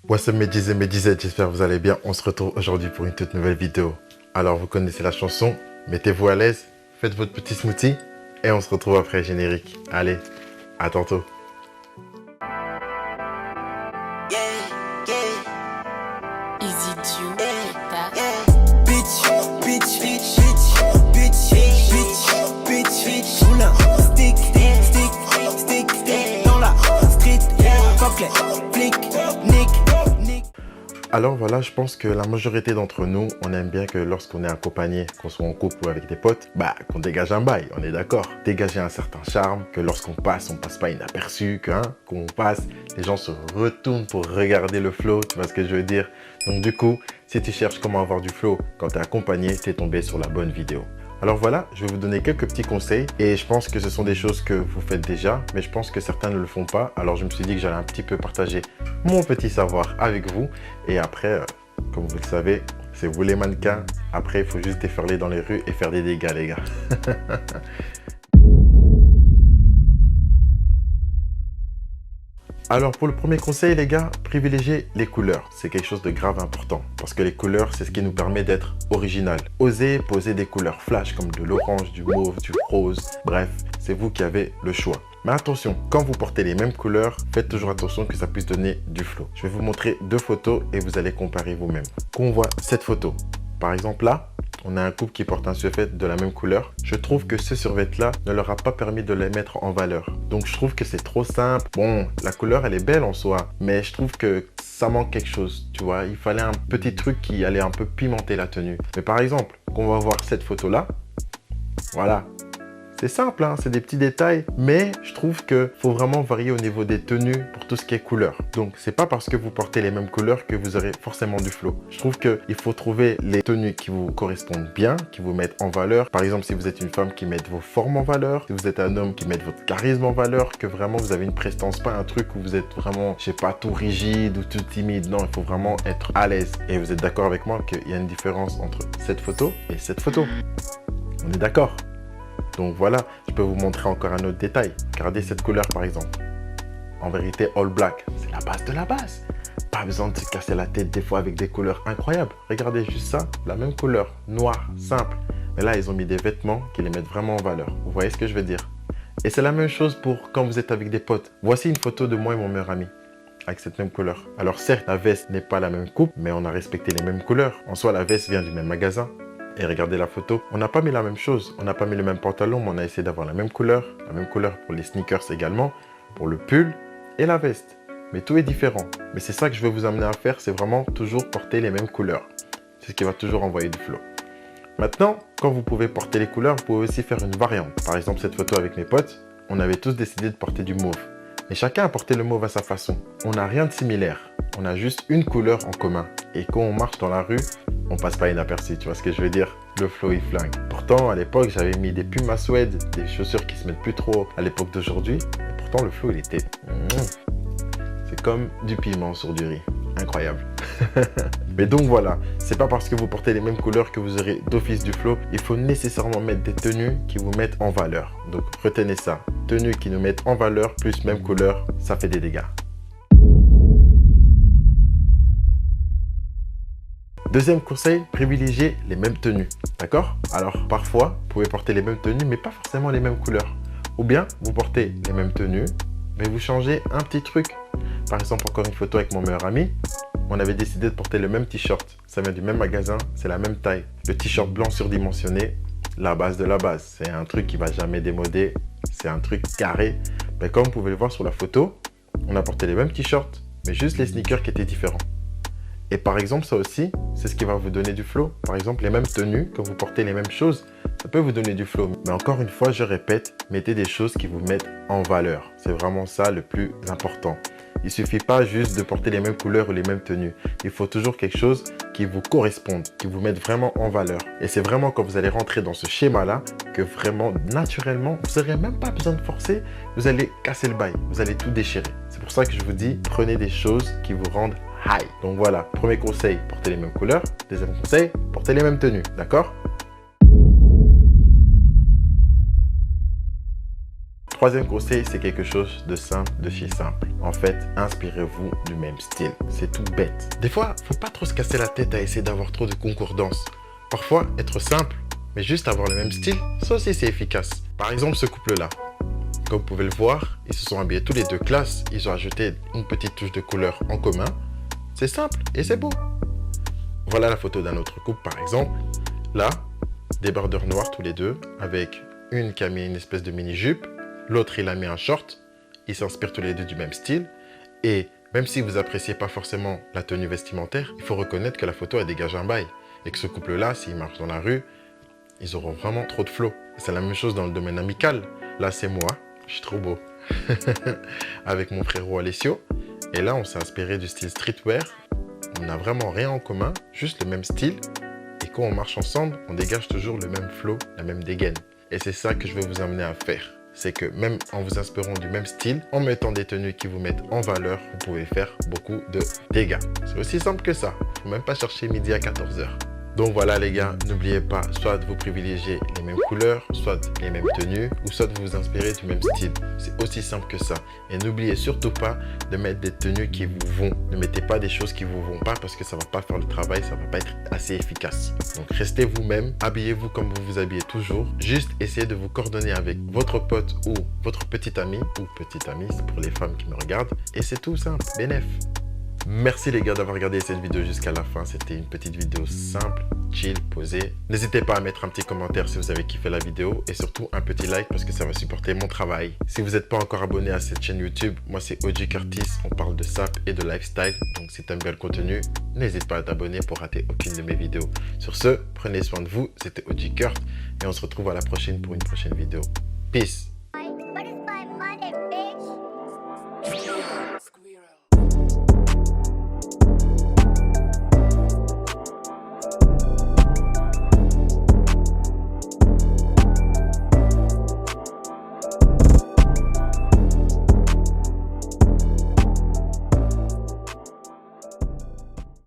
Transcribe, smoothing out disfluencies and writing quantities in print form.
What's up mes G's et mes G's, j'espère que vous allez bien. On se retrouve aujourd'hui pour une toute nouvelle vidéo. Alors vous connaissez la chanson, mettez-vous à l'aise, faites votre petit smoothie et on se retrouve après le générique. Allez, à tantôt. Alors voilà, je pense que la majorité d'entre nous, on aime bien que lorsqu'on est accompagné, qu'on soit en couple ou avec des potes, qu'on dégage un bail, on est d'accord. Dégager un certain charme, que lorsqu'on passe, on passe pas inaperçu, qu'on passe, les gens se retournent pour regarder le flow, tu vois ce que je veux dire. Donc du coup, si tu cherches comment avoir du flow quand tu es accompagné, tu es tombé sur la bonne vidéo. Alors voilà, je vais vous donner quelques petits conseils et je pense que ce sont des choses que vous faites déjà, mais je pense que certains ne le font pas. Alors je me suis dit que j'allais un petit peu partager mon petit savoir avec vous. Et après, comme vous le savez, c'est vous les mannequins. Après, il faut juste déferler dans les rues et faire des dégâts, les gars. Alors pour le premier conseil les gars, privilégiez les couleurs. C'est quelque chose de grave important parce que les couleurs, c'est ce qui nous permet d'être original. Osez poser des couleurs flash comme de l'orange, du mauve, du rose. Bref, c'est vous qui avez le choix. Mais attention, quand vous portez les mêmes couleurs, faites toujours attention que ça puisse donner du flow. Je vais vous montrer deux photos et vous allez comparer vous-même. Qu'on voit cette photo. Par exemple là, on a un couple qui porte un survêt de la même couleur. Je trouve que ce survêt-là ne leur a pas permis de les mettre en valeur. Donc je trouve que c'est trop simple. Bon, la couleur, elle est belle en soi, mais je trouve que ça manque quelque chose, tu vois. Il fallait un petit truc qui allait un peu pimenter la tenue. Mais par exemple, qu'on va voir cette photo-là, voilà. C'est simple, hein, c'est des petits détails, mais je trouve qu'il faut vraiment varier au niveau des tenues pour tout ce qui est couleur. Donc, c'est pas parce que vous portez les mêmes couleurs que vous aurez forcément du flow. Je trouve qu'il faut trouver les tenues qui vous correspondent bien, qui vous mettent en valeur. Par exemple, si vous êtes une femme qui met vos formes en valeur, si vous êtes un homme qui met votre charisme en valeur, que vraiment vous avez une prestance, pas un truc où vous êtes vraiment, je sais pas, tout rigide ou tout timide. Non, il faut vraiment être à l'aise. Et vous êtes d'accord avec moi qu'il y a une différence entre cette photo et cette photo. On est d'accord? Donc voilà, je peux vous montrer encore un autre détail. Regardez cette couleur par exemple. En vérité, all black, c'est la base de la base. Pas besoin de se casser la tête des fois avec des couleurs incroyables. Regardez juste ça, la même couleur, noir, simple. Mais là, ils ont mis des vêtements qui les mettent vraiment en valeur. Vous voyez ce que je veux dire? Et c'est la même chose pour quand vous êtes avec des potes. Voici une photo de moi et mon meilleur ami avec cette même couleur. Alors certes, la veste n'est pas la même coupe, mais on a respecté les mêmes couleurs. En soi, la veste vient du même magasin. Et regardez la photo, on n'a pas mis la même chose, on n'a pas mis le même pantalon, mais on a essayé d'avoir la même couleur pour les sneakers également, pour le pull et la veste. Mais tout est différent. Mais c'est ça que je veux vous amener à faire, c'est vraiment toujours porter les mêmes couleurs. C'est ce qui va toujours envoyer du flow. Maintenant, quand vous pouvez porter les couleurs, vous pouvez aussi faire une variante. Par exemple, cette photo avec mes potes, on avait tous décidé de porter du mauve. Mais chacun a porté le mauve à sa façon. On n'a rien de similaire. On a juste une couleur en commun. Et quand on marche dans la rue, on passe pas inaperçu, tu vois ce que je veux dire? Le flow, il flingue. Pourtant, à l'époque, j'avais mis des pumas suède, des chaussures qui se mettent plus trop à l'époque d'aujourd'hui. Et pourtant, le flow, il était... C'est comme du piment sur du riz. Incroyable. Mais donc voilà, c'est pas parce que vous portez les mêmes couleurs que vous aurez d'office du flow. Il faut nécessairement mettre des tenues qui vous mettent en valeur. Donc retenez ça. Tenues qui nous mettent en valeur plus même couleur, ça fait des dégâts. Deuxième conseil, privilégiez les mêmes tenues, d'accord? Alors, parfois, vous pouvez porter les mêmes tenues, mais pas forcément les mêmes couleurs. Ou bien, vous portez les mêmes tenues, mais vous changez un petit truc. Par exemple, encore une photo avec mon meilleur ami, on avait décidé de porter le même t-shirt. Ça vient du même magasin, c'est la même taille. Le t-shirt blanc surdimensionné, la base de la base. C'est un truc qui va jamais démoder, c'est un truc carré. Mais comme vous pouvez le voir sur la photo, on a porté les mêmes t-shirts, mais juste les sneakers qui étaient différents. Et par exemple, ça aussi, c'est ce qui va vous donner du flow. Par exemple, les mêmes tenues, quand vous portez les mêmes choses, ça peut vous donner du flow. Mais encore une fois, je répète, mettez des choses qui vous mettent en valeur. C'est vraiment ça le plus important. Il ne suffit pas juste de porter les mêmes couleurs ou les mêmes tenues. Il faut toujours quelque chose qui vous corresponde, qui vous mette vraiment en valeur. Et c'est vraiment quand vous allez rentrer dans ce schéma-là que vraiment, naturellement, vous n'aurez même pas besoin de forcer. Vous allez casser le bail, vous allez tout déchirer. C'est pour ça que je vous dis, prenez des choses qui vous rendent high. Donc voilà, premier conseil, portez les mêmes couleurs. Deuxième conseil, portez les mêmes tenues, d'accord? troisième conseil, c'est quelque chose de simple, de chez simple. En fait, inspirez-vous du même style. C'est tout bête. Des fois, faut pas trop se casser la tête à essayer d'avoir trop de concordance. Parfois, être simple, mais juste avoir le même style, ça aussi c'est efficace. Par exemple, ce couple-là. Comme vous pouvez le voir, ils se sont habillés tous les deux classe. Ils ont ajouté une petite touche de couleur en commun. C'est simple et c'est beau. Voilà la photo d'un autre couple, par exemple. Là, des bordeurs noirs tous les deux, avec une qui a mis une espèce de mini-jupe. L'autre, il a mis un short. Ils s'inspirent tous les deux du même style. Et même si vous appréciez pas forcément la tenue vestimentaire, il faut reconnaître que la photo, elle dégage un bail. Et que ce couple-là, s'ils marchent dans la rue, ils auront vraiment trop de flow. C'est la même chose dans le domaine amical. Là, c'est moi. Je suis trop beau. Avec mon frérot Alessio. Et là, on s'est inspiré du style streetwear. On n'a vraiment rien en commun, juste le même style. Et quand on marche ensemble, on dégage toujours le même flow, la même dégaine. Et c'est ça que je veux vous amener à faire. C'est que même en vous inspirant du même style, en mettant des tenues qui vous mettent en valeur, vous pouvez faire beaucoup de dégâts. C'est aussi simple que ça. Faut même pas chercher midi à 14h. Donc voilà les gars, n'oubliez pas, soit vous privilégiez les mêmes couleurs, soit les mêmes tenues, ou soit vous vous inspirez du même style. C'est aussi simple que ça. Et n'oubliez surtout pas de mettre des tenues qui vous vont. Ne mettez pas des choses qui vous vont pas parce que ça va pas faire le travail, ça va pas être assez efficace. Donc restez vous-même, habillez-vous comme vous vous habillez toujours. Juste essayez de vous coordonner avec votre pote ou votre petit ami, ou petite amie, c'est pour les femmes qui me regardent. Et c'est tout simple, bénef. Merci les gars d'avoir regardé cette vidéo jusqu'à la fin. C'était une petite vidéo simple, chill, posée. N'hésitez pas à mettre un petit commentaire si vous avez kiffé la vidéo et surtout un petit like parce que ça va supporter mon travail. Si vous n'êtes pas encore abonné à cette chaîne YouTube, moi c'est OG Curtis. On parle de sap et de lifestyle. Donc si tu aimes bien le contenu, n'hésite pas à t'abonner pour rater aucune de mes vidéos. Sur ce, prenez soin de vous. C'était OG Kurt et on se retrouve à la prochaine pour une prochaine vidéo. Peace.